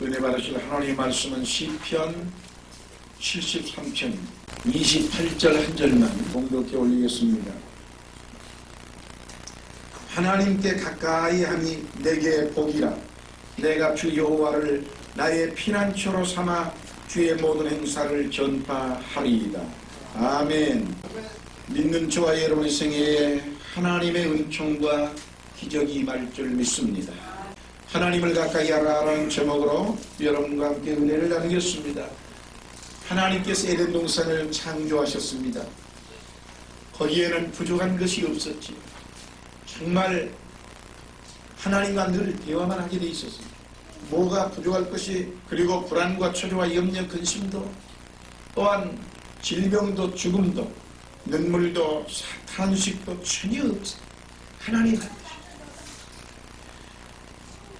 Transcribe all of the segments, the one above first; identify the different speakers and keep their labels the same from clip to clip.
Speaker 1: 은혜 받으실 하나님의 말씀은 시편 73편 28절 한 절만 공독해 올리겠습니다. 하나님께 가까이 함이 내게 복이라. 내가 주 여호와를 나의 피난처로 삼아 주의 모든 행사를 전파하리이다. 아멘. 믿는 저와 여러분의 생애에 하나님의 은총과 기적이 임할 줄 믿습니다. 하나님을 가까이 하라는 제목으로 여러분과 함께 은혜를 나누겠습니다. 하나님께서 에덴 동산을 창조하셨습니다. 거기에는 부족한 것이 없었지. 정말 하나님과 늘 대화만 하게 돼 있었습니다. 뭐가 부족할 것이, 그리고 불안과 초조와 염려, 근심도, 또한 질병도 죽음도 눈물도 탄식도 전혀 없어요. 하나님 한 것이.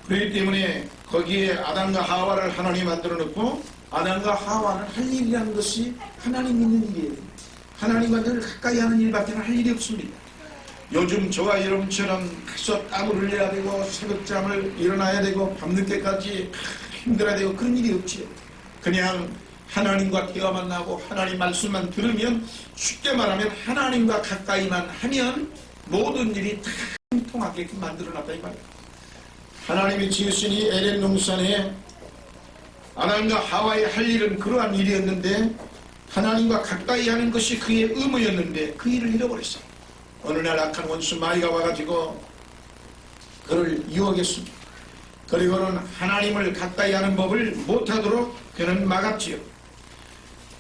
Speaker 1: 그렇기 때문에 거기에 아담과 하와를 하나님이 만들어 놓고, 아담과 하와는 할 일이라는 것이 하나님 있는 일이에요. 하나님과 늘 가까이 하는 일밖에 할 일이 없습니다. 요즘 저와 여러분처럼 가서 땀을 흘려야 되고 새벽잠을 일어나야 되고 밤늦게까지 힘들어야 되고 그런 일이 없지요. 그냥 하나님과 대화만 하고 하나님 말씀만 들으면, 쉽게 말하면 하나님과 가까이만 하면 모든 일이 다 통하게끔 만들어놨다 이 말이에요. 하나님이 지으신 이 에덴 동산에 아담과 하와의 할 일은 그러한 일이었는데, 하나님과 가까이 하는 것이 그의 의무였는데 그 일을 잃어버렸어요. 어느 날 악한 원수 마귀가 와가지고 그를 유혹했습니다. 그리고는 하나님을 가까이 하는 법을 못하도록 그는 막았지요.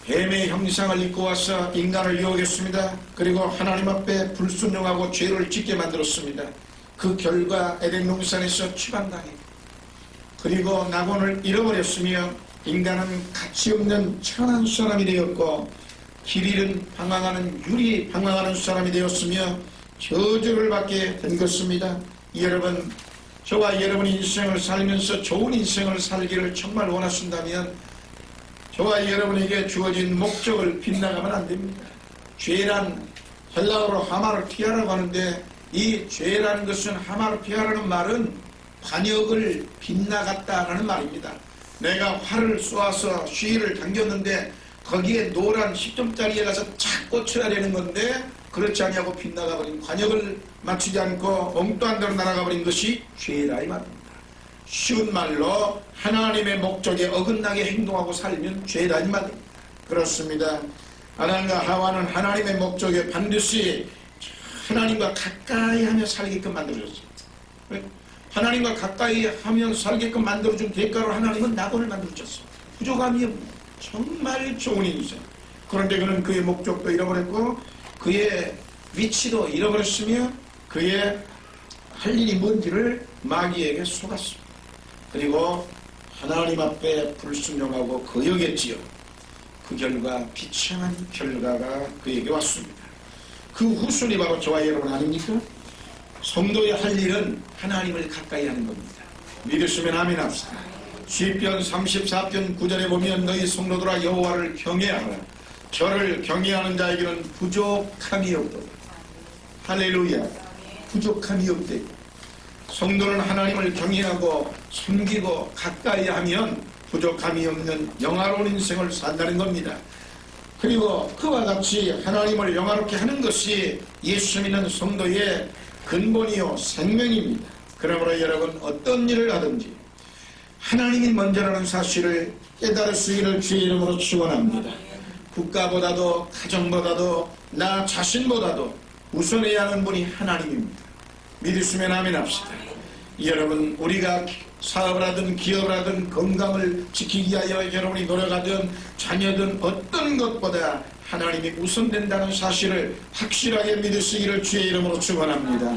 Speaker 1: 뱀의 형상을 입고 와서 인간을 유혹했습니다. 그리고 하나님 앞에 불순종하고 죄를 짓게 만들었습니다. 그 결과 에덴 동산에서 추방당해, 그리고 낙원을 잃어버렸으며 인간은 가치없는 천한 사람이 되었고, 길 잃은 방황하는 유리 방황하는 사람이 되었으며 저주를 받게 된 것입니다. 여러분, 저와 여러분의 인생을 살면서 좋은 인생을 살기를 정말 원하신다면 저와 여러분에게 주어진 목적을 빗나가면 안 됩니다. 죄란 헬라어로 하마르티아라고 하는데, 이 죄라는 것은, 하마르티아라는 말은 관역을 빗나갔다라는 말입니다. 내가 활을 쏘아서 쉬를 당겼는데 거기에 노란 10점짜리에 가서 착 꽂혀야 되는 건데 그렇지 않냐고 빗나가버린, 관역을 맞추지 않고 엉뚱한 데로 날아가버린 것이 죄라 이 말입니다. 쉬운 말로 하나님의 목적에 어긋나게 행동하고 살면 죄라 이 말입니다. 그렇습니다. 아담과 하와는 하나님의 목적에 반드시 하나님과 가까이 하며 살게끔 만들어졌습니다. 하나님과 가까이 하며 살게끔 만들어준 대가로 하나님은 낙원을 만들어줬어요. 부족함이 없는 정말 좋은 인생. 그런데 그는 그의 목적도 잃어버렸고 그의 위치도 잃어버렸으며 그의 할 일이 뭔지를 마귀에게 속았습니다. 그리고 하나님 앞에 불순종하고 거역했지요. 그 결과 비참한 결과가 그에게 왔습니다. 그 후손이 바로 저와 여러분 아닙니까? 성도의 할 일은 하나님을 가까이 하는 겁니다. 믿으시면 아멘 합시다. 시편 34편 9절에 보면 너희 성도들아 여호와를 경외하라. 저를 경외하는 자에게는 부족함이 없도다. 할렐루야. 부족함이 없대. 성도는 하나님을 경외하고 섬기고 가까이 하면 부족함이 없는 영화로운 인생을 산다는 겁니다. 그리고 그와 같이 하나님을 영화롭게 하는 것이 예수 믿는 성도의 근본이요 생명입니다. 그러므로 여러분, 어떤 일을 하든지 하나님이 먼저라는 사실을 깨달을 수 있기를 주의 이름으로 축원합니다. 국가보다도 가정보다도 나 자신보다도 우선해야 하는 분이 하나님입니다. 믿으시면 아멘 합시다. 여러분, 우리가 사업을 하든 기업을 하든 건강을 지키기 위하여 여러분이 노력하든 자녀든 어떤 것보다 하나님이 우선된다는 사실을 확실하게 믿으시기를 주의 이름으로 축원합니다.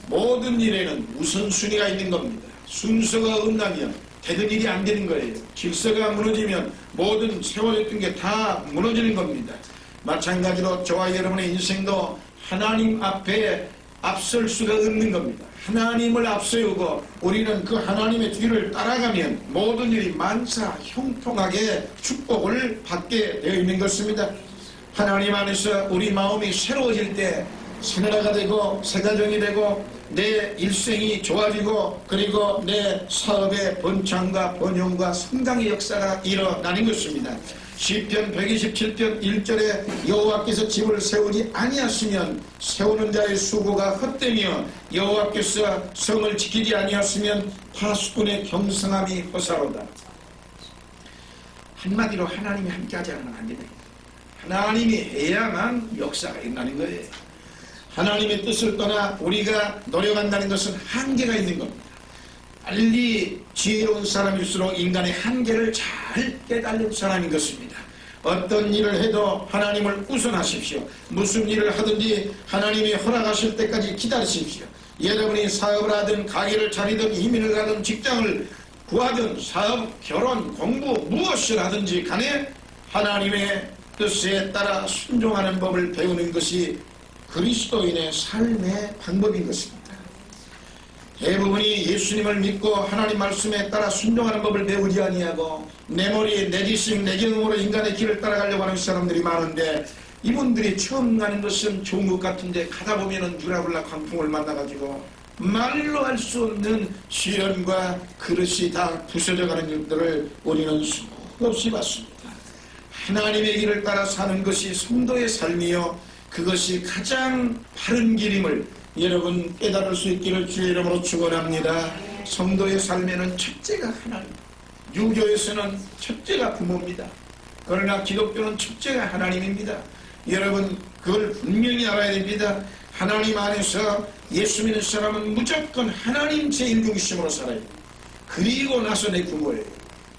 Speaker 1: 모든 일에는 우선순위가 있는 겁니다. 순서가 어긋나면 되는 일이 안 되는 거예요. 질서가 무너지면 모든 세워졌던 게 다 무너지는 겁니다. 마찬가지로 저와 여러분의 인생도 하나님 앞에 앞설 수가 없는 겁니다. 하나님을 앞세우고 우리는 그 하나님의 뒤를 따라가면 모든 일이 만사 형통하게 축복을 받게 되어 있는 것입니다. 하나님 안에서 우리 마음이 새로워질 때 새 나라가 되고 새 가정이 되고 내 일생이 좋아지고 그리고 내 사업의 번창과 번영과 성장의 역사가 일어나는 것입니다. 시편 127편 1절에 여호와께서 집을 세우지 아니하시면 세우는 자의 수고가 헛되며 여호와께서 성을 지키지 아니하시면 파수꾼의 경성함이 허사로다. 한마디로 하나님이 함께하지 않으면 안 됩니다. 하나님이 해야만 역사가 일어나는 거예요. 하나님의 뜻을 떠나 우리가 노력한다는 것은 한계가 있는 겁니다. 빨리 지혜로운 사람일수록 인간의 한계를 잘 깨달은 사람인 것입니다. 어떤 일을 해도 하나님을 우선하십시오. 무슨 일을 하든지 하나님이 허락하실 때까지 기다리십시오. 여러분이 사업을 하든 가게를 차리든 이민을 가든 직장을 구하든 사업, 결혼, 공부 무엇을 하든지 간에 하나님의 뜻에 따라 순종하는 법을 배우는 것이 그리스도인의 삶의 방법인 것입니다. 대부분이 예수님을 믿고 하나님 말씀에 따라 순종하는 법을 배우지 아니하고 내 머리에 내 지식 내 경험으로 인간의 길을 따라가려고 하는 사람들이 많은데, 이분들이 처음 가는 것은 좋은 것 같은데 가다 보면은 유라블라 광풍을 만나가지고 말로 할 수 없는 시련과 그릇이 다 부서져가는 일들을 우리는 수없이 봤습니다. 하나님의 길을 따라 사는 것이 성도의 삶이요, 그것이 가장 바른 길임을 여러분 깨달을 수 있기를 주의 이름으로 축원합니다. 성도의 삶에는 첫째가 하나님, 유교에서는 첫째가 부모입니다. 그러나 기독교는 첫째가 하나님입니다. 여러분 그걸 분명히 알아야 됩니다. 하나님 안에서 예수 믿는 사람은 무조건 하나님 제1중심으로 살아요. 그리고 나서 내 부모예요.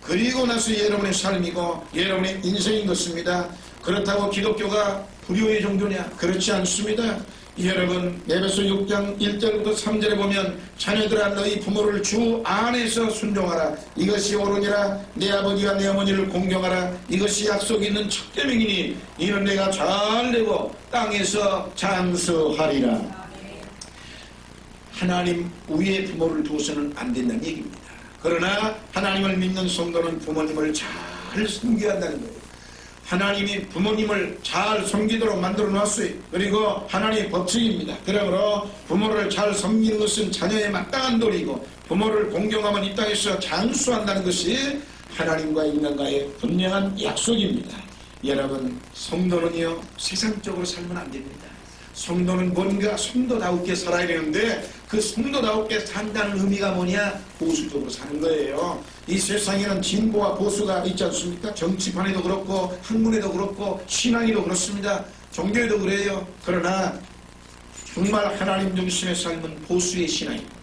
Speaker 1: 그리고 나서 여러분의 삶이고 여러분의 인생인 것입니다. 그렇다고 기독교가 불효의 종교냐? 그렇지 않습니다. 여러분 에베소 6장 1절부터 3절에 보면 자녀들아 너희 부모를 주 안에서 순종하라. 이것이 옳으니라. 내 아버지와 내 어머니를 공경하라. 이것이 약속이 있는 첫 계명이니 이는 내가 잘되고 땅에서 장수하리라. 하나님 위에 부모를 두어서는 안 된다는 얘기입니다. 그러나 하나님을 믿는 성도는 부모님을 잘 섬겨야 한다는 거예요. 하나님이 부모님을 잘 섬기도록 만들어 놨어요. 그리고 하나님의 법칙입니다. 그러므로 부모를 잘 섬기는 것은 자녀의 마땅한 도리고, 부모를 공경하면 이 땅에서 장수한다는 것이 하나님과 인간과의 분명한 약속입니다. 여러분 성도는요 세상적으로 살면 안 됩니다. 성도는 뭔가 성도다우게 살아야 되는데, 그 성도다우게 산다는 의미가 뭐냐? 보수적으로 사는 거예요. 이 세상에는 진보와 보수가 있지 않습니까? 정치판에도 그렇고 학문에도 그렇고 신앙에도 그렇습니다. 종교에도 그래요. 그러나 정말 하나님 중심의 삶은 보수의 신앙입니다.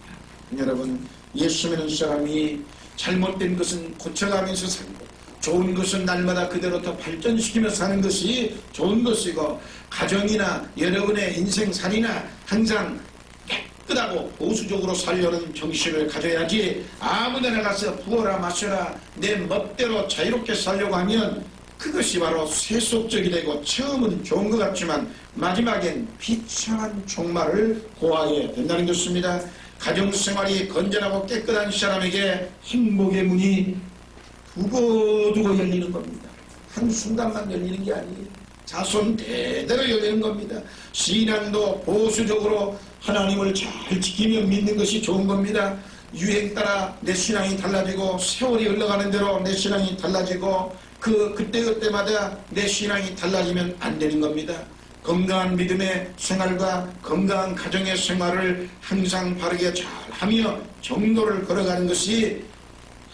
Speaker 1: 여러분 예수 믿는 사람이 잘못된 것은 고쳐가면서 살고 좋은 것은 날마다 그대로 더 발전시키며 사는 것이 좋은 것이고, 가정이나 여러분의 인생살이나 항상 깨끗하고 보수적으로 살려는 정신을 가져야지, 아무데나 가서 부어라 마셔라 내 멋대로 자유롭게 살려고 하면 그것이 바로 세속적이 되고 처음은 좋은 것 같지만 마지막엔 비참한 종말을 고하게 된다는 것입니다. 가정생활이 건전하고 깨끗한 사람에게 행복의 문이 두고두고 열리는 겁니다. 한순간만 열리는 게 아니에요. 자손 대대로 열리는 겁니다. 신앙도 보수적으로 하나님을 잘 지키며 믿는 것이 좋은 겁니다. 유행 따라 내 신앙이 달라지고 세월이 흘러가는 대로 내 신앙이 달라지고 그때마다 내 신앙이 달라지면 안 되는 겁니다. 건강한 믿음의 생활과 건강한 가정의 생활을 항상 바르게 잘하며 정도를 걸어가는 것이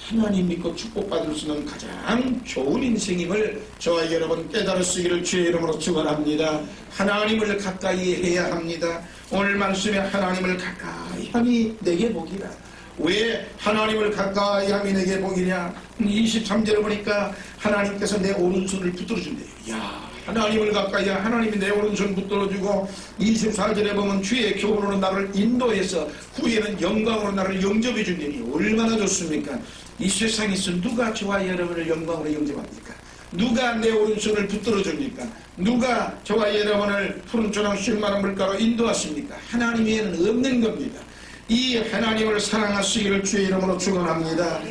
Speaker 1: 하나님 믿고 축복받을 수 있는 가장 좋은 인생임을 저와 여러분 깨달을 수 있기를 주의 이름으로 축원합니다. 하나님을 가까이 해야 합니다. 오늘 말씀에 하나님을 가까이 함이 내게 복이라. 왜 하나님을 가까이 함이 내게 복이냐? 23절을 보니까 하나님께서 내 오른손을 붙들어 준대요. 야, 하나님을 가까이 하면 하나님이 내 오른손 붙들어주고, 24절에 보면 주의 교훈으로 나를 인도해서 후에는 영광으로 나를 영접해 준다니 얼마나 좋습니까? 이 세상에서 누가 저와 여러분을 영광으로 영접합니까? 누가 내 오른손을 붙들어 줍니까? 누가 저와 여러분을 푸른 초랑 쉴만한 물가로 인도하십니까? 하나님 외에는 없는 겁니다. 이 하나님을 사랑하시기를 주의 이름으로 축원합니다.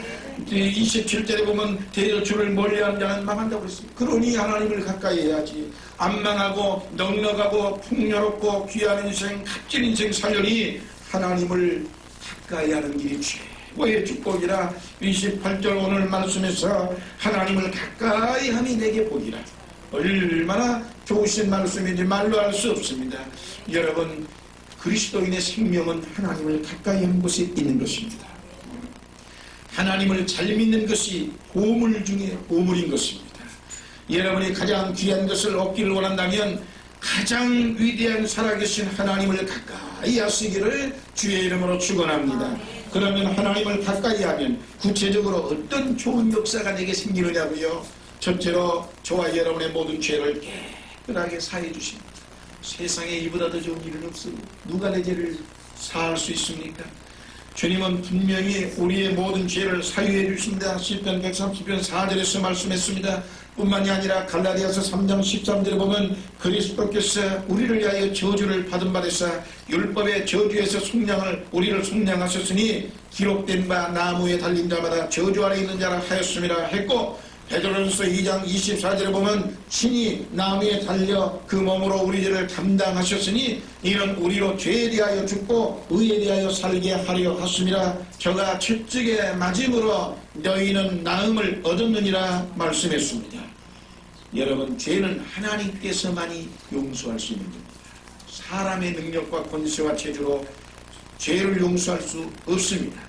Speaker 1: 27절에 보면 대저 주를 멀리하는 자는 망한다고 그랬습니다. 그러니 하나님을 가까이 해야지. 안 망하고 넉넉하고 풍요롭고 귀한 인생, 값진 인생 살려니 하나님을 가까이 하는 길이 최고의 축복이라 28절 오늘 말씀에서 하나님을 가까이 함이 내게 복이라. 얼마나 좋으신 말씀인지 말로 할 수 없습니다. 여러분, 그리스도인의 생명은 하나님을 가까이 한 곳에 있는 것입니다. 하나님을 잘 믿는 것이 보물 중에 보물인 것입니다. 여러분이 가장 귀한 것을 얻기를 원한다면 가장 위대한 살아계신 하나님을 가까이 하시기를 주의 이름으로 축원합니다. 그러면 하나님을 가까이 하면 구체적으로 어떤 좋은 역사가 내게 생기느냐고요? 첫째로 저와 여러분의 모든 죄를 깨끗하게 사해 주십니다. 세상에 이보다 더 좋은 일은 없습니다. 누가 내 죄를 사할 수 있습니까? 주님은 분명히 우리의 모든 죄를 사유해 주신다. 시편 130편 4절에서 말씀했습니다. 뿐만이 아니라 갈라디아서 3장 13절에 보면 그리스도께서 우리를 위하여 저주를 받은 바 되사 율법의 저주에서 우리를 속량하셨으니 기록된 바 나무에 달린 자마다 저주 아래 있는 자라 하였음이라 했고, 베드로전서 2장 24절에 보면 친히 나무에 달려 그 몸으로 우리 죄를 담당하셨으니 이는 우리로 죄에 대하여 죽고 의에 대하여 살게 하려 하심이라. 저가 채찍에 맞음으로 너희는 나음을 얻었느니라 말씀했습니다. 여러분, 죄는 하나님께서만이 용서할 수 있는 겁니다. 사람의 능력과 권세와 체주로 죄를 용서할 수 없습니다.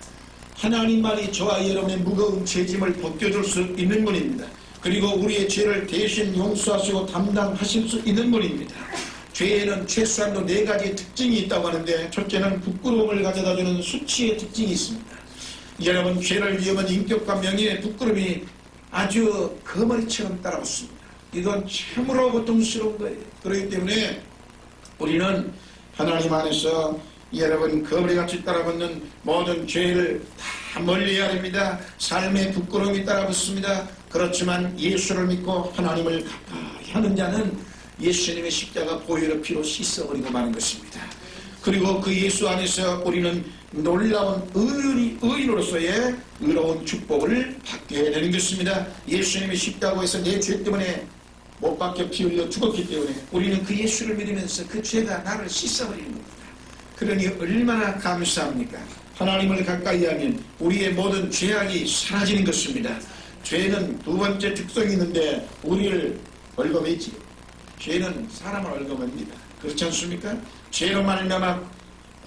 Speaker 1: 하나님만이 저와 여러분의 무거운 죄짐을 벗겨줄 수 있는 분입니다. 그리고 우리의 죄를 대신 용서하시고 담당하실 수 있는 분입니다. 죄에는 최소한도 4가지 특징이 있다고 하는데, 첫째는 부끄러움을 가져다주는 수치의 특징이 있습니다. 여러분, 죄를 위험한 인격과 명예의 부끄러움이 아주 거머리처럼 따라붙습니다. 이건 참으로 고통스러운 거예요. 그렇기 때문에 우리는 하나님 안에서 여러분 거머리같이 따라붙는 모든 죄를 다 멀리해야 됩니다. 삶의 부끄러움이 따라붙습니다. 그렇지만 예수를 믿고 하나님을 가까이 하는 자는 예수님의 십자가 보혈의 피로 씻어버리고 마는 것입니다. 그리고 그 예수 안에서 우리는 놀라운 의인으로서의 의로운 축복을 받게 되는 것입니다. 예수님의 십자가에서 내 죄 때문에 못 박혀 피 흘려 죽었기 때문에 우리는 그 예수를 믿으면서 그 죄가 나를 씻어버리는 겁니다. 그러니 얼마나 감사합니까? 하나님을 가까이 하면 우리의 모든 죄악이 사라지는 것입니다. 죄는 두 번째 특성이 있는데 우리를 얽어매지요. 죄는 사람을 얽어맵니다. 그렇지 않습니까? 죄로 말미암아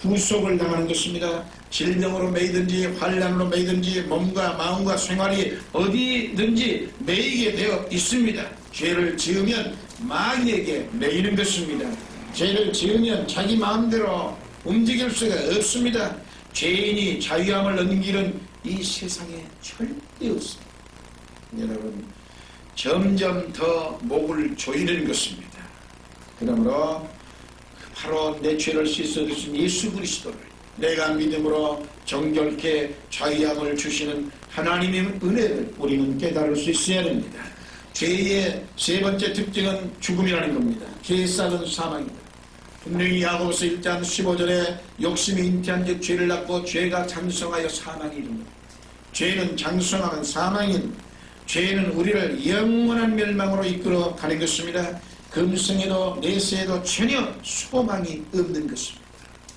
Speaker 1: 구속을 당하는 것입니다. 질병으로 매이든지 환난으로 매이든지 몸과 마음과 생활이 어디든지 매이게 되어 있습니다. 죄를 지으면 마귀에게 매이는 것입니다. 죄를 지으면 자기 마음대로 움직일 수가 없습니다. 죄인이 자유함을 얻는 길은 이 세상에 절대 없습니다. 여러분, 점점 더 목을 조이는 것입니다. 그러므로 바로 내 죄를 씻어주신 예수 그리스도를 내가 믿음으로 정결케 자유함을 주시는 하나님의 은혜를 우리는 깨달을 수 있어야 됩니다. 죄의 세 번째 특징은 죽음이라는 겁니다. 죄의 싹은 사망입니다. 분명히 야고보서 1장 15절에 욕심이 잉태한 즉 죄를 낳고 죄가 장성하여 사망이 이릅니다. 죄는 장성하면 사망인, 죄는 우리를 영원한 멸망으로 이끌어 가는 것입니다. 금생에도 내세에도 전혀 소망이 없는 것입니다.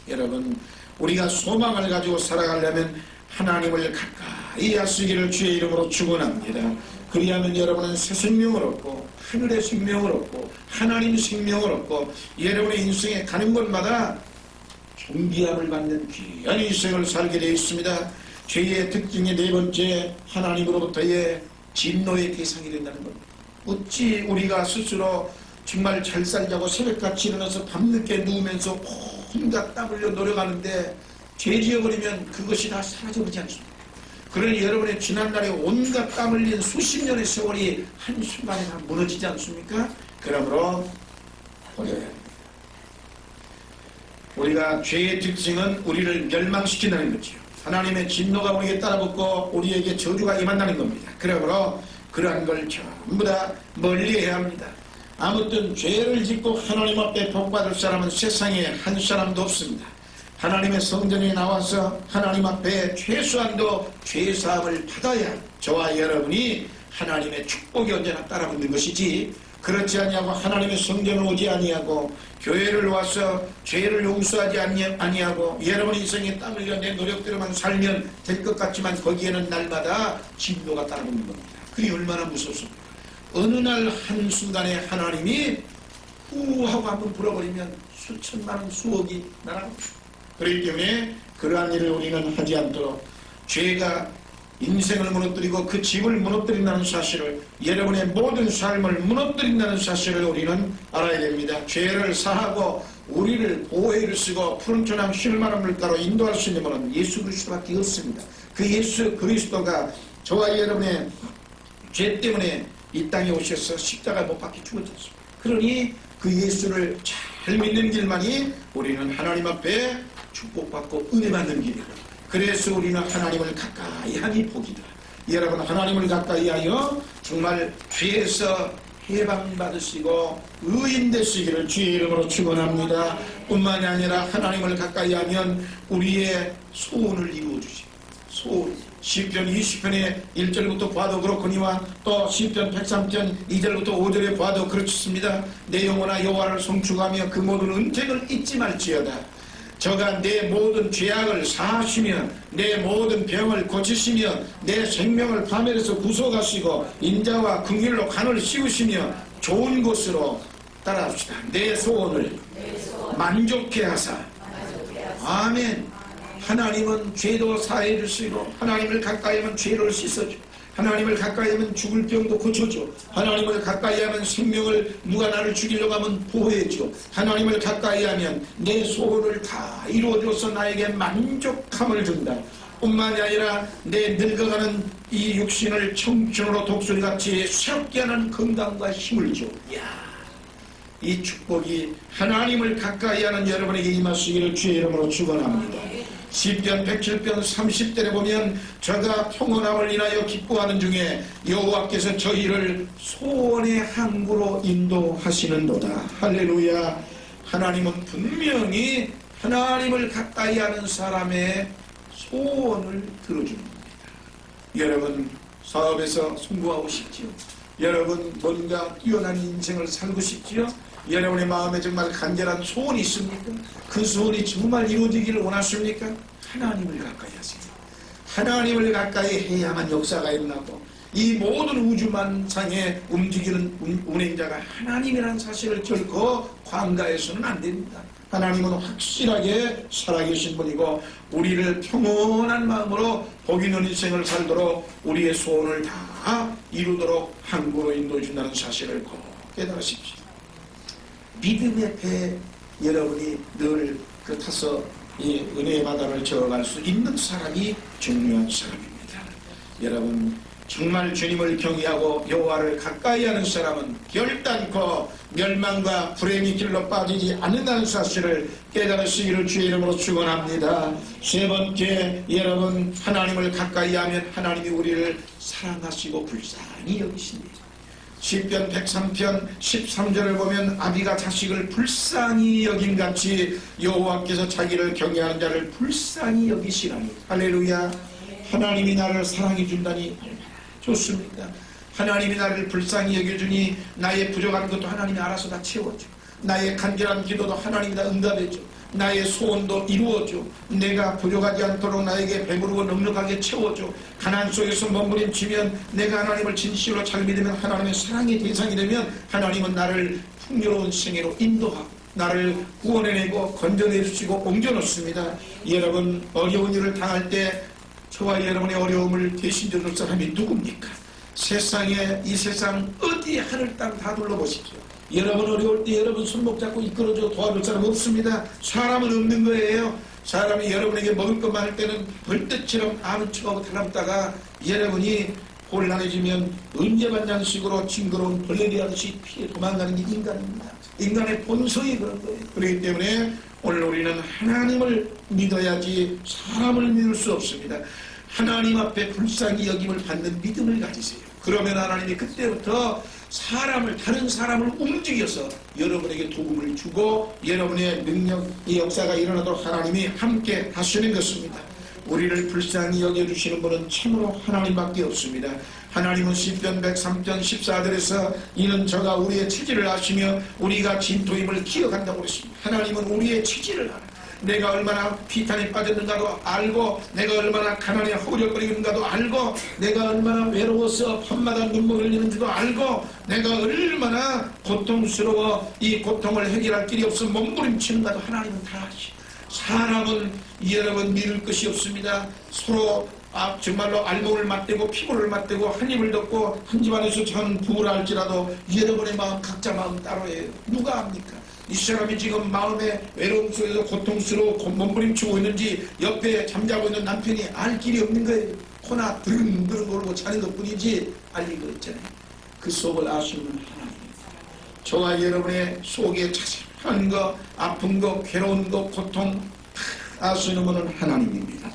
Speaker 1: 여러분, 우리가 소망을 가지고 살아가려면 하나님을 가까이 하시기를 주의 이름으로 축원합니다. 그리하면 여러분은 새 생명을 얻고 하늘의 생명을 얻고 하나님의 생명을 얻고 여러분의 인생에 가는 곳마다 존귀함을 받는 귀한 인생을 살게 되어 있습니다. 죄의 특징의 네 번째, 하나님으로부터의 진노의 대상이 된다는 것. 어찌 우리가 스스로 정말 잘 살자고 새벽같이 일어나서 밤늦게 누우면서 온갖 땀 흘려 노력하는데 죄 지어버리면 그것이 다 사라져버리지 않습니까? 그러니 여러분의 지난날에 온갖 땀 흘린 수십 년의 세월이 한순간에 다 무너지지 않습니까? 그러므로 버려야 합니다. 우리가 죄의 특징은 우리를 멸망시킨다는 거죠. 하나님의 진노가 우리에게 따라붙고 우리에게 저주가 임한다는 겁니다. 그러므로 그러한 걸 전부 다 멀리해야 합니다. 아무튼 죄를 짓고 하나님 앞에 복받을 사람은 세상에 한 사람도 없습니다. 하나님의 성전에 나와서 하나님 앞에 최소한도 죄사함을 받아야 저와 여러분이 하나님의 축복이 언제나 따라붙는 것이지, 그렇지 아니하고 하나님의 성전을 오지 아니하고 교회를 와서 죄를 용서하지 아니하고 여러분의 인생에 땀 흘려 내 노력대로만 살면 될 것 같지만 거기에는 날마다 진노가 따라붙는 겁니다. 그게 얼마나 무섭습니까? 어느 날 한순간에 하나님이 후 하고 한번 불어버리면 수천만 원 수억이 날아갑니다. 그렇기 때문에 그러한 일을 우리는 하지 않도록, 죄가 인생을 무너뜨리고 그 집을 무너뜨린다는 사실을, 여러분의 모든 삶을 무너뜨린다는 사실을 우리는 알아야 됩니다. 죄를 사하고 우리를 보혜를 쓰고 푸른 초장 실만한 물가로 인도할 수 있는 분은 예수 그리스도밖에 없습니다. 그 예수 그리스도가 저와 여러분의 죄 때문에 이 땅에 오셔서 십자가 못 박혀 죽었습니다. 그러니 그 예수를 잘 믿는 길만이 우리는 하나님 앞에 축복받고 은혜 받는 길이고, 그래서 우리는 하나님을 가까이 하니 복이다. 여러분, 하나님을 가까이 하여 정말 죄에서 해방받으시고 의인 되시기를 주의 이름으로 축원합니다. 뿐만이 아니라 하나님을 가까이 하면 우리의 소원을 이루어주시고, 소원, 시편 20편의 1절부터 봐도 그렇거니와 또 시편 103편 2절부터 5절에 봐도 그렇습니다. 내 영혼아 여호와를 송축하며 그 모든 은택을 잊지 말지어다. 저가 내 모든 죄악을 사하시며 내 모든 병을 고치시며 내 생명을 파멸에서 구속하시고 인자와 긍휼로 간을 씌우시며 좋은 곳으로 따라합시다. 내 소원을 만족해 하사. 아멘. 하나님은 죄도 사해 주시고 하나님을 가까이 하면 죄를 씻어줘. 하나님을 가까이 하면 죽을 병도 고쳐줘. 하나님을 가까이 하면 생명을, 누가 나를 죽이려고 하면 보호해줘. 하나님을 가까이 하면 내 소원을 다 이루어줘서 나에게 만족함을 준다. 뿐만이 아니라 내 늙어가는 이 육신을 청춘으로 독수리같이 새롭게 하는 건강과 힘을 줘. 이야, 이 축복이 하나님을 가까이 하는 여러분에게 임하시기를 주의 이름으로 축원합니다. 시편 107편 30절에 보면 저가 평온함을 인하여 기뻐하는 중에 여호와께서 저희를 소원의 항구로 인도하시는도다. 할렐루야. 하나님은 분명히 하나님을 가까이 하는 사람의 소원을 들어줍니다. 여러분, 사업에서 성공하고 싶지요? 여러분, 뭔가 뛰어난 인생을 살고 싶지요? 여러분의 마음에 정말 간절한 소원이 있습니까? 그 소원이 정말 이루어지기를 원하십니까? 하나님을 가까이 하세요. 하나님을 가까이 해야만 역사가 일어나고 이 모든 우주만상에 움직이는 운행자가 하나님이라는 사실을 결코 관가해서는 안 됩니다. 하나님은 확실하게 살아계신 분이고 우리를 평온한 마음으로 복 있는 인생을 살도록 우리의 소원을 다 이루도록 항구로 인도해 준다는 사실을 꼭 깨달으십시오. 믿음의 배 여러분이 늘 그 타서 이 은혜의 바다를 저어갈 수 있는 사람이 중요한 사람입니다. 여러분, 정말 주님을 경외하고 여호와를 가까이 하는 사람은 결단코 멸망과 불행의 길로 빠지지 않는다는 사실을 깨달으시기를 주의 이름으로 축원합니다. 세 번째, 여러분, 하나님을 가까이 하면 하나님이 우리를 사랑하시고 불쌍히 여기십니다. 시편 103편 13절을 보면 아비가 자식을 불쌍히 여김같이 여호와께서 자기를 경외하는 자를 불쌍히 여기시라니. 할렐루야. 하나님이 나를 사랑해 준다니 얼마나 좋습니까? 하나님이 나를 불쌍히 여겨주니 나의 부족한 것도 하나님이 알아서 다 채워줘. 나의 간절한 기도도 하나님이 다 응답해줘. 나의 소원도 이루어줘. 내가 부족하지 않도록 나에게 배부르고 넉넉하게 채워줘. 가난 속에서 머무림치면 내가 하나님을 진실로 잘 믿으면 하나님의 사랑의 대상이 되면 하나님은 나를 풍요로운 생애로 인도하고 나를 구원해내고 건져내주시고 옮겨놓습니다. 여러분, 어려운 일을 당할 때 저와 여러분의 어려움을 대신 져줄 사람이 누굽니까? 세상에, 이 세상 어디 하늘 땅 다 둘러보십시오. 여러분 어려울 때 여러분 손목 잡고 이끌어줘 도와줄 사람 없습니다. 사람은 없는 거예요. 사람이 여러분에게 먹을 것만 할 때는 벌떼처럼 아는 척하고 달람다가 여러분이 곤란해지면 언제만냥 식으로 징그러운 벌레리 하듯이 피해 도망가는 게 인간입니다. 인간의 본성이 그런 거예요. 그렇기 때문에 오늘 우리는 하나님을 믿어야지 사람을 믿을 수 없습니다. 하나님 앞에 불쌍히 여김을 받는 믿음을 가지세요. 그러면 하나님이 그때부터 사람을, 다른 사람을 움직여서 여러분에게 도움을 주고 여러분의 능력의 역사가 일어나도록 하나님이 함께 하시는 것입니다. 우리를 불쌍히 여겨주시는 분은 참으로 하나님밖에 없습니다. 하나님은 시편 103편 14절에서 이는 저가 우리의 체질을 아시며 우리가 진토임을 기억한다고 그랬습니다. 하나님은 우리의 체질을 알아. 내가 얼마나 피탄에 빠졌는가도 알고, 내가 얼마나 가난에 허우적거리는가도 알고, 내가 얼마나 외로워서 밤마다 눈물을 흘리는지도 알고, 내가 얼마나 고통스러워 이 고통을 해결할 길이 없어 몸부림치는가도 하나님은 다 아시고, 사람은 여러분 믿을 것이 없습니다. 서로 정말로 알몸을 맞대고 피부를 맞대고 한 입을 덮고 한 집안에서 전 부부라 할지라도 여러분의 마음, 각자 마음 따로예요. 누가 압니까? 이 사람이 지금 마음의 외로움 속에서 고통스러워 몸부림치고 있는지 옆에 잠자고 있는 남편이 알 길이 없는 거예요. 코나 드릉드릉 걸고 자는 것 뿐이지 알 리가 없잖아요. 그 속을 아시는 하나님입니다. 저와 여러분의 속에 자세한 거, 아픈 거, 괴로운 거, 고통 아시는 분은 하나님입니다.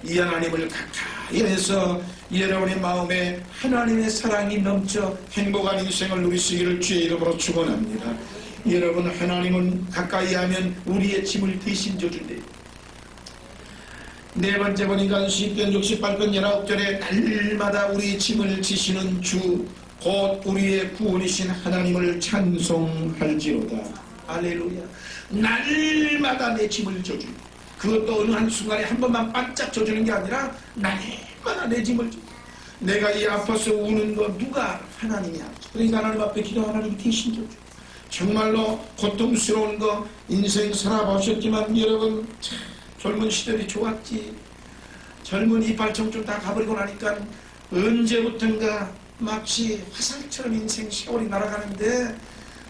Speaker 1: 이 하나님을 가까이 해서 여러분의 마음에 하나님의 사랑이 넘쳐 행복한 인생을 누리시기를 주의 이름으로 축원합니다. 여러분, 하나님은 가까이 하면 우리의 짐을 대신 져준대요. 네 번째 보니까 시편 68편 19절에 날마다 우리 짐을 지시는 주 곧 우리의 구원이신 하나님을 찬송할지로다. 할렐루야. 날마다 내 짐을 져준다. 그것도 어느 한순간에 한 번만 반짝 져주는 게 아니라 날마다 내 짐을 져. 내가 이 아파서 우는 거 누가 알아? 하나님이 알죠. 그러니까 하나님 앞에 기도, 하나님이 대신 져줘. 정말로 고통스러운 거 인생 살아보셨지만 여러분, 참 젊은 시절이 좋았지. 젊은 이빨 청춘 다 가버리고 나니까 언제부턴가 마치 화살처럼 인생 세월이 날아가는데,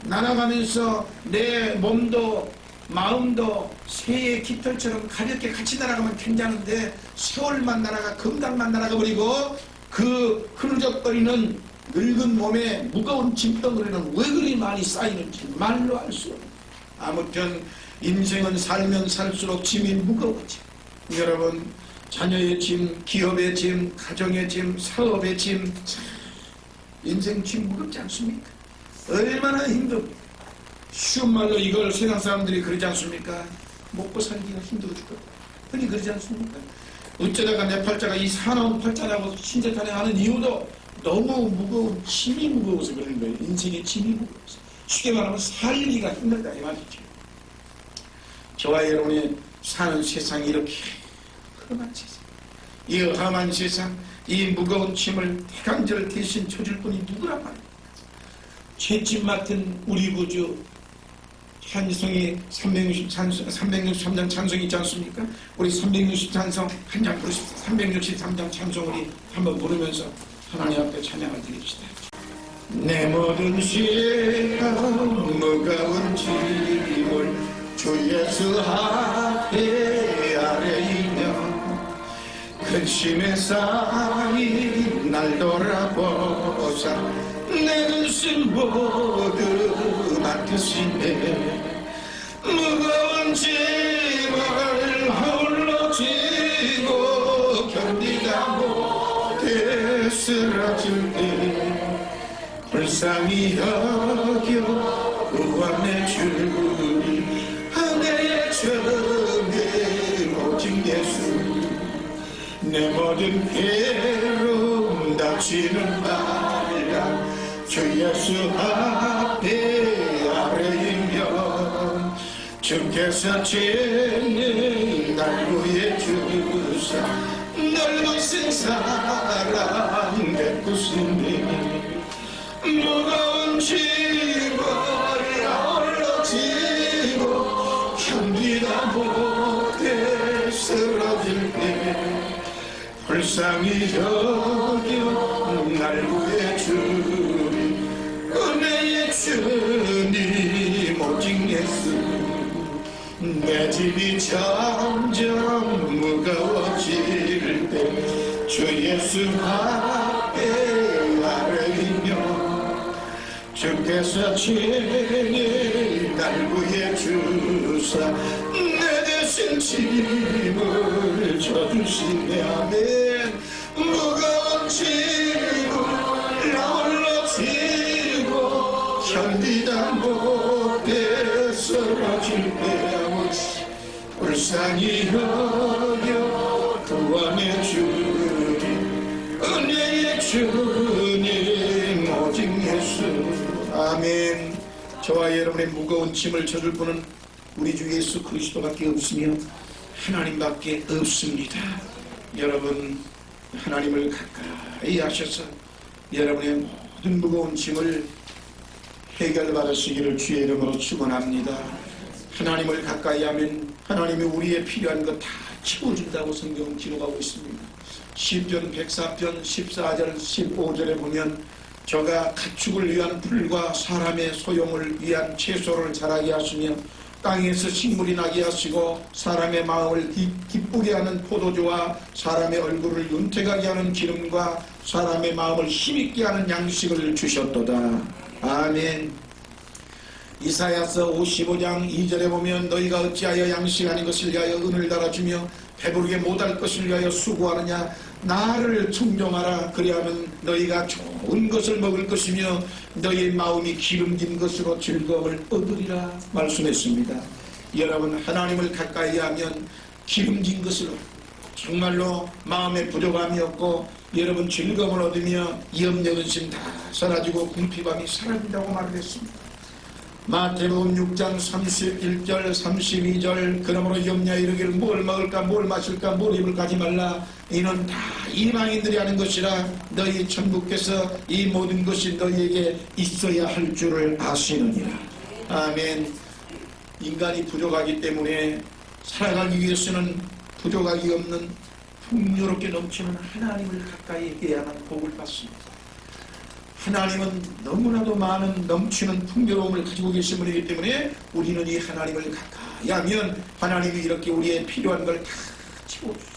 Speaker 1: 날아가면서 내 몸도 마음도 새의 깃털처럼 가볍게 같이 날아가면 괜찮은데 세월만 날아가, 건강만 날아가 버리고 그 흐느적거리는 늙은 몸에 무거운 짐덩어리는 왜 그리 많이 쌓이는지 말로 알 수 없는. 아무튼 인생은 살면 살수록 짐이 무거워져. 여러분, 자녀의 짐, 기업의 짐, 가정의 짐, 사업의 짐, 인생 짐 무겁지 않습니까? 얼마나 힘듭니까? 쉬운 말로 이걸 세상 사람들이 그러지 않습니까? 먹고 살기가 힘들어 죽겠다. 흔히 그러지 않습니까? 어쩌다가 내 팔자가 이 사나운 팔자라고 신세탄회하는 이유도 너무 무거운 짐이 무거워서 그런 거예요. 인생의 짐이 무거워서. 쉽게 말하면 살기가 힘들다 이 말이죠. 저와 여러분이 사는 세상이 이렇게 험한 세상, 이 험한 세상, 이 무거운 짐을 대강절 대신 져줄 분이 누구란 말입니까? 죄짐 맡은 우리 구주 찬송이 363장 찬송이 있지 않습니까? 우리 363장 한 장 부르십시다. 363장 찬송 우리 한번 부르면서 하나님 앞에 찬양을 드립시다. 내 모든 죄가 무거운 짐을 주 예수 앞에 아뢰이며 근심의 쌓인 날 돌아보사 내 근심 모두 맡으시네. 무거운 짐을 홀로 지고 견디다 못해 쓰러질 때 불쌍히 여겨 구원해 주니 은혜의 주님 오직 예수. 내 모든 괴로움 당신은 말라 주 예수 앞에 아뢰이면 주께서 죄는 날 구해 주사 넓은 생사랑 베푸시니 무거운 짐을 홀로 지고 견디다 못해 쓰러질 때 불쌍히 여겨 날 구해 주니 은혜의 주님 오직 예수. 내 짐이 점점 무거워질 때 주 예수 앞에 아뢰이며 주께서 죄를 날 구해 주사 내 대신 짐을 져주시네. 아멘. 무거운 짐을 홀로 지고 견디다 못해 쓰러질 때야 불쌍히 여겨 구원해 주리 은혜의 주님 오직 예수. 아멘. 저와 여러분의 무거운 짐을 져줄 분은 우리 주 예수 그리스도밖에 없으며 하나님밖에 없습니다. 여러분 하나님을 가까이 하셔서 여러분의 모든 무거운 짐을 해결받으시기를 주의 이름으로 축원합니다. 하나님을 가까이 하면 하나님이 우리의 필요한 것 다 채워준다고 성경은 기록하고 있습니다. 시편 104편 14절 15절에 보면 저가 가축을 위한 풀과 사람의 소용을 위한 채소를 자라게 하시며 땅에서 식물이 나게 하시고 사람의 마음을 기쁘게 하는 포도주와 사람의 얼굴을 윤택하게 하는 기름과 사람의 마음을 힘있게 하는 양식을 주셨도다. 아멘. 이사야서 55장 2절에 보면 너희가 어찌하여 양식 아닌 것을 위하여 은을 달아주며 배부르게 못할 것을 위하여 수고하느냐. 나를 청종하라. 그리하면 너희가 좋은 것을 먹을 것이며 너희의 마음이 기름진 것으로 즐거움을 얻으리라 말씀했습니다. 여러분 하나님을 가까이 하면 기름진 것으로 정말로 마음에 부족함이 없고 여러분 즐거움을 얻으며 염려 근심 다 사라지고 궁핍함이 사라진다고 말을 했습니다. 마태복음 6장 31절 32절 그러므로 염려 이르기를 뭘 먹을까 뭘 마실까 뭘 입을까 하지 말라. 이는 다 이방인들이 하는 것이라 너희 천국께서 이 모든 것이 너희에게 있어야 할 줄을 아시느니라. 아멘. 인간이 부족하기 때문에 살아가기 위해서는 부족하기 없는 풍요롭게 넘치는 하나님을 가까이 해야만 복을 받습니다. 하나님은 너무나도 많은 넘치는 풍요로움을 가지고 계신 분이기 때문에 우리는 이 하나님을 가까이 하면 하나님이 이렇게 우리의 필요한 걸 다 채워주시고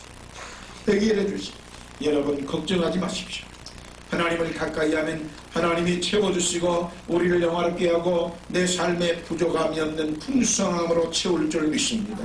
Speaker 1: 해결해 주시고 여러분 걱정하지 마십시오. 하나님을 가까이 하면 하나님이 채워주시고 우리를 영화롭게 하고 내 삶에 부족함이 없는 풍성함으로 채울 줄 믿습니다.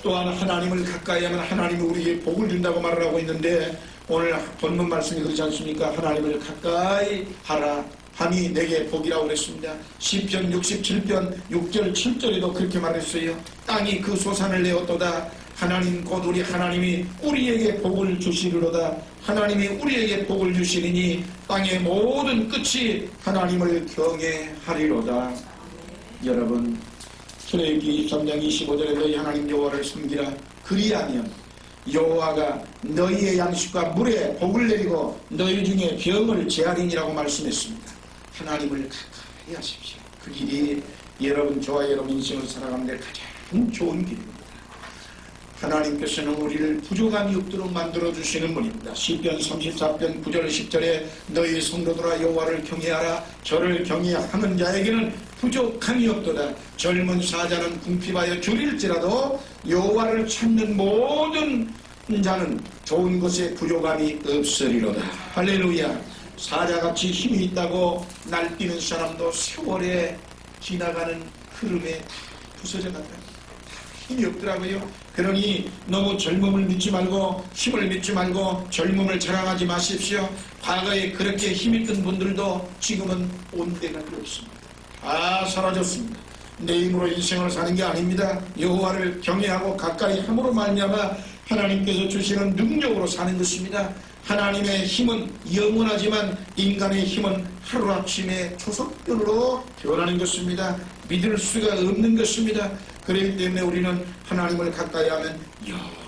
Speaker 1: 또한 하나님을 가까이 하면 하나님이 우리에게 복을 준다고 말을 하고 있는데 오늘 본문 말씀이 그렇지 않습니까? 하나님을 가까이 하라 함이 내게 복이라고 그랬습니다. 시편 67편 6절 7절에도 그렇게 말했어요. 땅이 그 소산을 내었도다. 하나님 곧 우리 하나님이 우리에게 복을 주시리로다. 하나님이 우리에게 복을 주시리니 땅의 모든 끝이 하나님을 경외하리로다. 여러분 출애굽기 23장 25절에 너희 하나님 여호와를 섬기라. 그리하면 여호와가 너희의 양식과 물에 복을 내리고 너희 중에 병을 제하리니라고 말씀했습니다. 하나님을 가까이 하십시오. 그 길이 여러분 저와 여러분 인생을 살아가는 데 가장 좋은 길입니다. 하나님께서는 우리를 부족함이 없도록 만들어주시는 분입니다. 시편 34편 9절 10절에 너희 성도들아 여호와를 경외하라. 저를 경외하는 자에게는 부족함이 없도다. 젊은 사자는 궁핍하여 줄일지라도 여호와를 찾는 모든 자는 좋은 것에 부족함이 없으리로다. 할렐루야. 사자같이 힘이 있다고 날뛰는 사람도 세월에 지나가는 흐름에 부서져 간다. 힘이 없더라고요. 그러니 너무 젊음을 믿지 말고 힘을 믿지 말고 젊음을 자랑하지 마십시오. 과거에 그렇게 힘있던 분들도 지금은 온데가 없습니다. 다 사라졌습니다. 내 힘으로 인생을 사는 게 아닙니다. 여호와를 경외하고 가까이 함으로 말미암아 하나님께서 주시는 능력으로 사는 것입니다. 하나님의 힘은 영원하지만 인간의 힘은 하루아침에 초석변으로 변하는 것입니다. 믿을 수가 없는 것입니다. 그렇기 때문에 우리는 하나님을 가까이 하면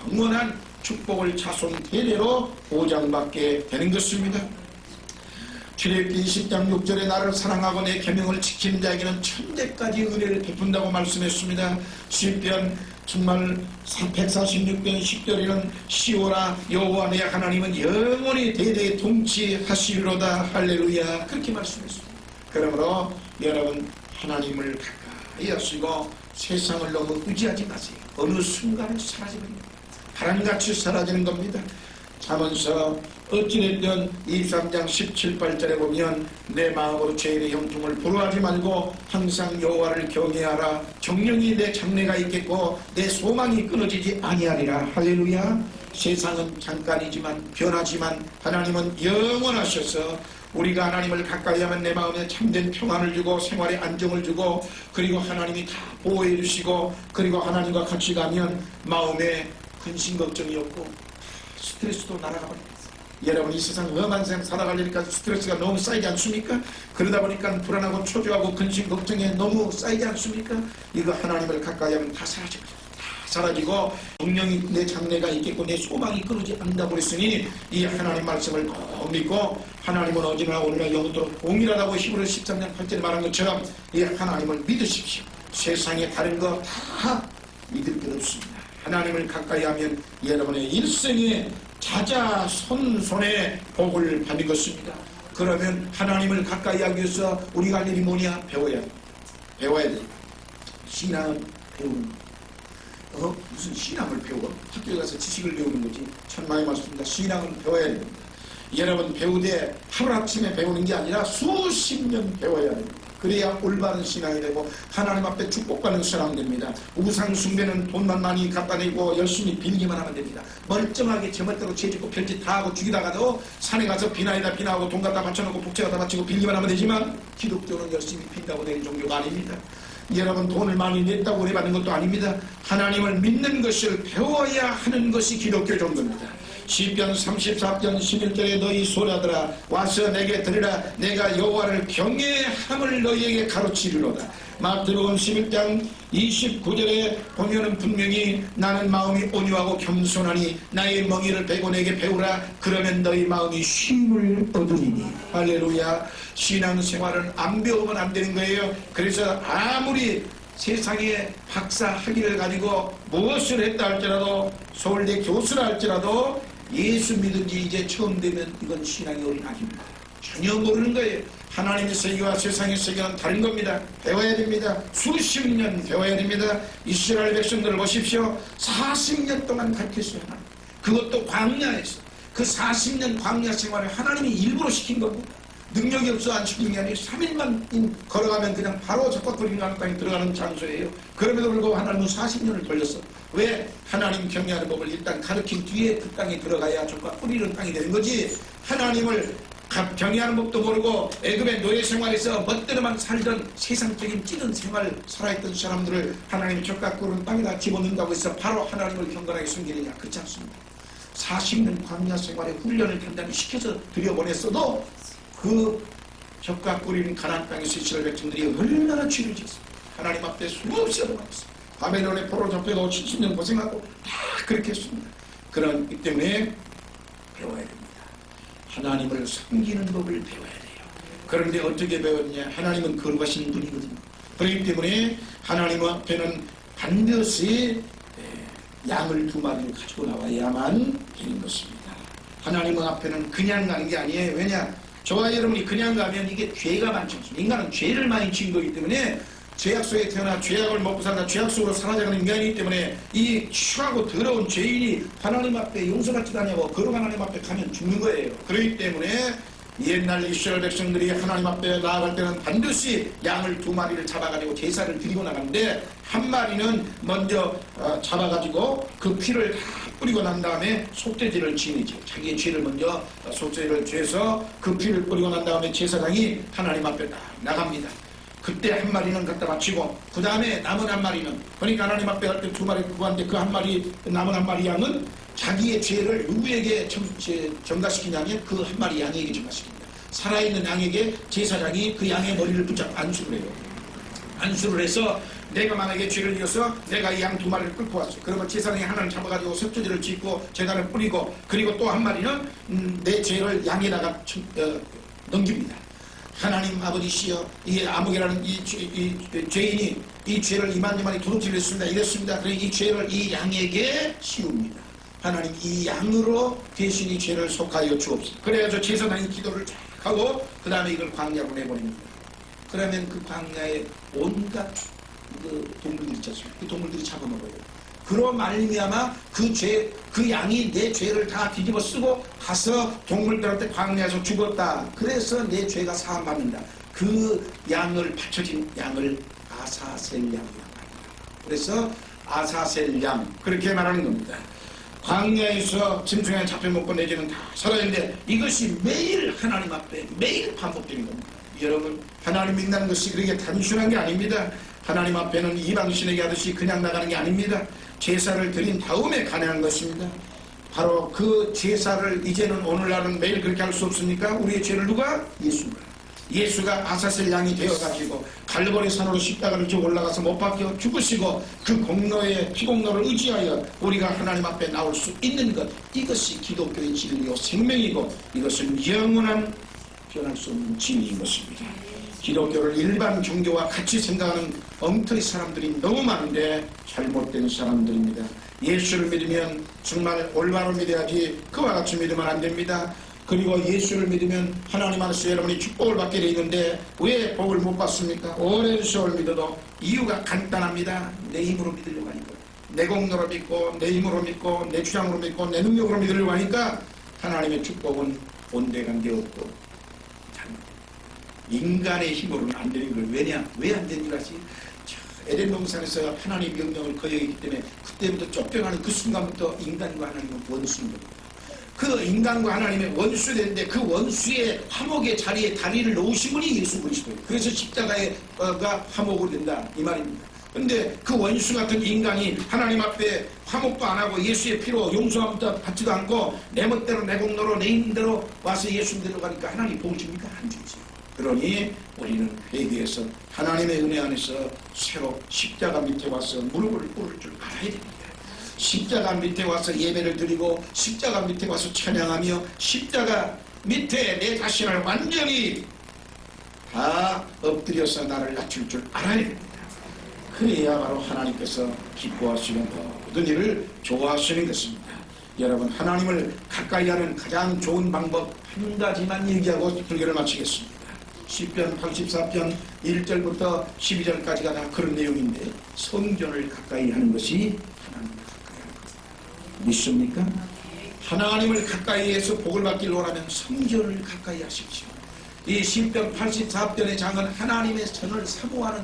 Speaker 1: 영원한 축복을 자손 대대로 보장받게 되는 것입니다. 출애굽기 20장 6절에 나를 사랑하고 내 계명을 지키는 자에게는 천대까지 은혜를 베푼다고 말씀했습니다. 시편 정말 146편 10절에는 시오라 여호와 내 하나님은 영원히 대대 통치하시리로다. 할렐루야. 그렇게 말씀했습니다. 그러므로 여러분 하나님을 가까이 하시고 세상을 너무 의지하지 마세요. 어느 순간에 사라집니다. 바람같이 사라지는 겁니다. 잠언서 어찌됐든 23장 17, 8절에 보면 내 마음으로 죄인의 형통을 부러워하지 말고 항상 여호와를 경외하라. 정령이 내 장래가 있겠고 내 소망이 끊어지지 아니하리라. 할렐루야. 세상은 잠깐이지만 변하지만 하나님은 영원하셔서 우리가 하나님을 가까이 하면 내 마음에 참된 평안을 주고 생활에 안정을 주고 그리고 하나님이 다 보호해 주시고 그리고 하나님과 같이 가면 마음에 근심 걱정이 없고 스트레스도 날아가 버립니다. 여러분 이 세상 험한 세상 살아가려니까 스트레스가 너무 쌓이지 않습니까? 그러다 보니까 불안하고 초조하고 근심 걱정에 너무 쌓이지 않습니까? 이거 하나님을 가까이 하면 다 사라집니다. 사라지고 분명히 내 장래가 있겠고 내 소망이 끊어지지 않는다고 그랬으니 이 하나님 말씀을 꼭 믿고 하나님은 어제나 오늘날 영원토록 동일하다고 히브리서 13장 8절에 말한 것처럼 이 하나님을 믿으십시오. 세상에 다른 거 다 믿을 것 없습니다. 하나님을 가까이 하면 여러분의 일생에 자자손손의 복을 받는 것입니다. 그러면 하나님을 가까이 하기 위해서 우리가 할 일이 뭐냐? 배워야 돼. 신앙은 배우는 것. 무슨 신앙을 배워? 학교에 가서 지식을 배우는 거지. 천만의 말씀입니다. 신앙은 배워야 됩니다. 여러분 배우되 하루아침에 배우는 게 아니라 수십 년 배워야 됩니다. 그래야 올바른 신앙이 되고 하나님 앞에 축복받는 신앙이 됩니다. 우상 숭배는 돈만 많이 갖다 내고 열심히 빌기만 하면 됩니다. 멀쩡하게 제멋대로 죄짓고 별짓 다 하고 죽이다가도 산에 가서 비나이다 비나하고 돈 갖다 바쳐놓고 복채 갖다 바치고 빌기만 하면 되지만 기독교는 열심히 빈다고 되는 종교가 아닙니다. 여러분 돈을 많이 냈다고 은혜 받는 것도 아닙니다. 하나님을 믿는 것을 배워야 하는 것이 기독교 종교입니다. 시편 34편 11절에 너희 소리하더라 와서 내게 들으라 내가 여호와를 경외함을 너희에게 가르치리로다. 마태복음 11장 29절에 보면은 분명히 나는 마음이 온유하고 겸손하니 나의 멍에를 베고 내게 배우라 그러면 너희 마음이 쉼을 얻으리니. 할렐루야. 신앙생활은 안 배우면 안 되는 거예요. 그래서 아무리 세상에 박사 학위를 가지고 무엇을 했다 할지라도 서울대 교수라 할지라도 예수 믿은 지 이제 처음 되면 이건 신앙이 어린아이입니다. 전혀 모르는 거예요. 하나님의 세계와 세상의 세계는 다른 겁니다. 배워야 됩니다. 수십 년 배워야 됩니다. 이스라엘 백성들을 보십시오. 40년 동안 가르쳤어요. 하나님. 그것도 광야에서. 그 40년 광야 생활을 하나님이 일부러 시킨 겁니다. 능력이 없어 안 시키는 게 아니라 3일만 걸어가면 그냥 바로 적박거리는 땅에 들어가는 장소예요. 그럼에도 불구하고 하나님은 40년을 걸렸어. 왜? 하나님 경외하는 법을 일단 가르친 뒤에 그 땅에 들어가야 적박 뿌리는 땅이 되는 거지. 하나님을 경외하는 법도 모르고 애굽의 노예 생활에서 멋대로만 살던 세상적인 찌든 생활을 살아있던 사람들을 하나님이 적각 꾸는 땅에다 집어넣는다고 해서 바로 하나님을 경건하게 숨기느냐? 그렇지 않습니다. 40년 광야 생활에 훈련을 단단히 시켜서 들여보냈어도 그 적각 뿌리는 가나안 땅에서 이스라엘 백성들이 얼마나 죄를 지었어요. 하나님 앞에 수없이 얻어맞았어요. 바벨론에 포로 잡혀도 70년 고생하고 다 그렇게 했습니다. 그렇기 때문에 배워야 됩니다. 하나님을 섬기는 법을 배워야 돼요. 그런데 어떻게 배웠냐? 하나님은 거룩하신 분이거든요. 그렇기 때문에 하나님 앞에는 반드시 양을 2마리를 가지고 나와야만 되는 것입니다. 하나님 앞에는 그냥 가는 게 아니에요. 왜냐? 저와 여러분이 그냥 가면 이게 죄가 많지 않습니까? 인간은 죄를 많이 지은 거기 때문에 죄악 속에 태어나 죄악을 먹고 살다 죄악 속으로 살아가는 인간이기 때문에 이 추하고 더러운 죄인이 하나님 앞에 용서받지도 않냐고 거룩한 하나님 앞에 가면 죽는 거예요. 그렇기 때문에 옛날 이스라엘 백성들이 하나님 앞에 나아갈 때는 반드시 양을 2마리를 잡아가지고 제사를 드리고 나가는데 한 마리는 먼저 잡아가지고 그 피를 다 뿌리고 난 다음에 속죄제를 지내죠. 자기의 죄를 먼저 속죄를 죄서 그 피를 뿌리고 난 다음에 제사장이 하나님 앞에 딱 나갑니다. 그때 한 마리는 갖다 바치고 그 다음에 남은 한 마리는 그러니까 하나님 앞에 갈 때 2마리 구하는데 그 한 마리 남은 한 마리 양은 자기의 죄를 누구에게 전가시키냐면 그 한 마리 양에게 전가시킵니다. 살아있는 양에게 제사장이 그 양의 머리를 붙잡고 안수를 해요. 안수를 해서 내가 만약에 죄를 지어서 내가 이 양 2마리를 끌고 왔어. 그러면 제사장이 하나를 잡아가지고 속죄제를 짓고 제단을 뿌리고 그리고 또 한 마리는 내 죄를 양에다가 넘깁니다. 하나님 아버지시여 이 아무개라는 이 죄인이 이 죄를 이만이만이 도둑질을 했습니다. 이랬습니다. 그래서 이 죄를 이 양에게 씌웁니다. 하나님 이 양으로 대신 이 죄를 속하여 주옵소서. 그래야죠. 제사장이 기도를 쫙 하고 그 다음에 이걸 광야로 내버립니다. 그러면 그 광야에 온갖 그 동물들이 있지 않습니까? 그 동물들이 잡아먹어요. 그로 말미암아 그 양이 내 죄를 다 뒤집어 쓰고 가서 동물들한테 광야에서 죽었다. 그래서 내 죄가 사함받는다. 그 양을 바쳐진 양을 아사셀 양이라고 합니다. 그래서 아사셀 양 그렇게 말하는 겁니다. 광야에서 짐승에 잡혀 먹고 내지는 다 살아있는데 이것이 매일 하나님 앞에 매일 반복되는 겁니다. 여러분, 하나님 믿는 것이 그렇게 단순한 게 아닙니다. 하나님 앞에는 이방신에게 하듯이 그냥 나가는 게 아닙니다. 제사를 드린 다음에 가능한 것입니다. 바로 그 제사를 이제는 오늘날은 매일 그렇게 할 수 없으니까 우리의 죄를 누가? 예수가 아사셀 양이 되어가지고 갈보리 산으로 십자가를 지고 올라가서 못 박혀 죽으시고 그 공로의 피공로를 의지하여 우리가 하나님 앞에 나올 수 있는 것, 이것이 기독교의 진리요 생명이고 이것은 영원한 변할 수 없는 진리인 것입니다. 기독교를 일반 종교와 같이 생각하는 엉터리 사람들이 너무 많은데 잘못된 사람들입니다. 예수를 믿으면 정말 올바로 믿어야지 그와 같이 믿으면 안 됩니다. 그리고 예수를 믿으면 하나님 안에서 여러분이 축복을 받게 되어 있는데 왜 복을 못 받습니까? 오랜 세월 믿어도 이유가 간단합니다. 내 힘으로 믿으려고 하니까, 내 공로로 믿고 내 힘으로 믿고 내 주장으로 믿고 내 능력으로 믿으려고 하니까 하나님의 축복은 온데간데 없고 인간의 힘으로는 안 되는 걸 왜 안 되는 줄 아시? 에덴 동산에서 하나님 명령을 거역했기 때문에 그때부터 쫓겨나는 그 순간부터 인간과 하나님은 원수인 겁니다. 그 인간과 하나님의 원수되는데 그 원수의 화목의 자리에 다리를 놓으신 분이 예수 그리스도예요. 그래서 십자가가 화목으로 된다 이 말입니다. 근데 그 원수 같은 인간이 하나님 앞에 화목도 안 하고 예수의 피로 용서함도 받지도 않고 내 멋대로 내 공로로 내 힘대로 와서 예수 믿으러 가니까 하나님 복을 줍니까? 안 주지. 그러니 우리는 회개해서 하나님의 은혜 안에서 새로 십자가 밑에 와서 무릎을 꿇을 줄 알아야 됩니다. 십자가 밑에 와서 예배를 드리고 십자가 밑에 와서 찬양하며 십자가 밑에 내 자신을 완전히 다 엎드려서 나를 낮출 줄 알아야 됩니다. 그래야 바로 하나님께서 기뻐하시는 모든 일을 좋아하시는 것입니다. 여러분, 하나님을 가까이 하는 가장 좋은 방법 한 가지만 얘기하고 설교를 마치겠습니다. 시편 84편 1절부터 12절까지가 다 그런 내용인데 성전을 가까이 하는 것이 하나님을 가까이 하는 것 믿습니까? 하나님을 가까이 해서 복을 받기를 원하면 성전을 가까이 하십시오. 이 시편 84편의 장은 하나님의 선을 사모하는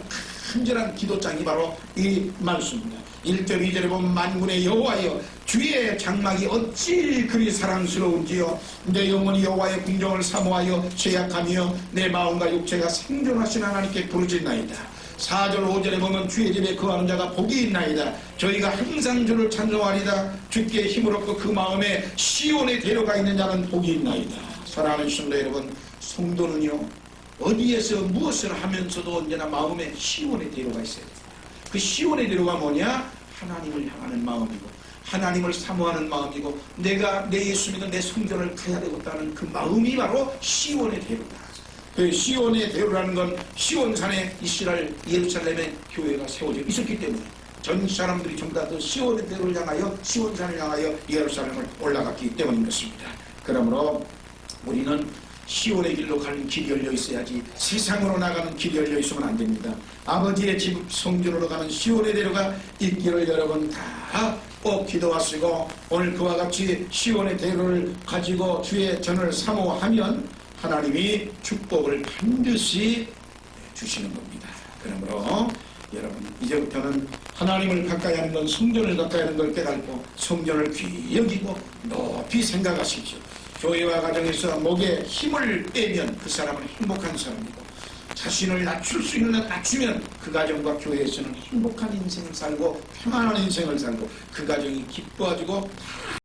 Speaker 1: 간절한 기도장이 바로 이 말씀입니다. 1절 2절에 보면 만군의 여호와여 주의 장막이 어찌 그리 사랑스러운지요. 내 영혼이 여호와의 궁정을 사모하여 죄악하며 내 마음과 육체가 생존하신 하나님께 부르짖나이다. 4절 5절에 보면 주의 집에 거하는 자가 복이 있나이다. 저희가 항상 주를 찬송하리다. 주께 힘을 얻고 그 마음에 시온에 데려가 있는 자는 복이 있나이다. 사랑하는 성도 여러분, 성도는요 어디에서 무엇을 하면서도 언제나 마음에 시온에 데려가 있어야 됩니다. 그 시온의 데려가 뭐냐? 하나님을 향하는 마음이고 하나님을 사모하는 마음이고 내가 내 예수 믿는 내 성전을 가야 되겠다는 그 마음이 바로 시온의 데려다. 그 시온의 데려라는 건 시온산에 이스라엘 예루살렘의 교회가 세워져 있었기 때문에 전 사람들이 전부 다 시온의 데려를 향하여 시온산을 향하여 예루살렘을 올라갔기 때문인 것입니다. 그러므로 우리는 시온의 길로 가는 길이 열려 있어야지 세상으로 나가는 길이 열려 있으면 안 됩니다. 아버지의 집 성전으로 가는 시온의 대로가 있기를 여러분 다 꼭 기도하시고 오늘 그와 같이 시온의 대로를 가지고 주의 전을 사모하면 하나님이 축복을 반드시 주시는 겁니다. 그러므로 여러분 이제부터는 하나님을 가까이 하는 건 성전을 가까이 하는 걸 깨닫고 성전을 귀히 여기고 높이 생각하십시오. 교회와 가정에서 목에 힘을 빼면 그 사람은 행복한 사람이고 자신을 낮출 수 있는 한 낮추면 그 가정과 교회에서는 행복한 인생을 살고 평안한 인생을 살고 그 가정이 기뻐가지고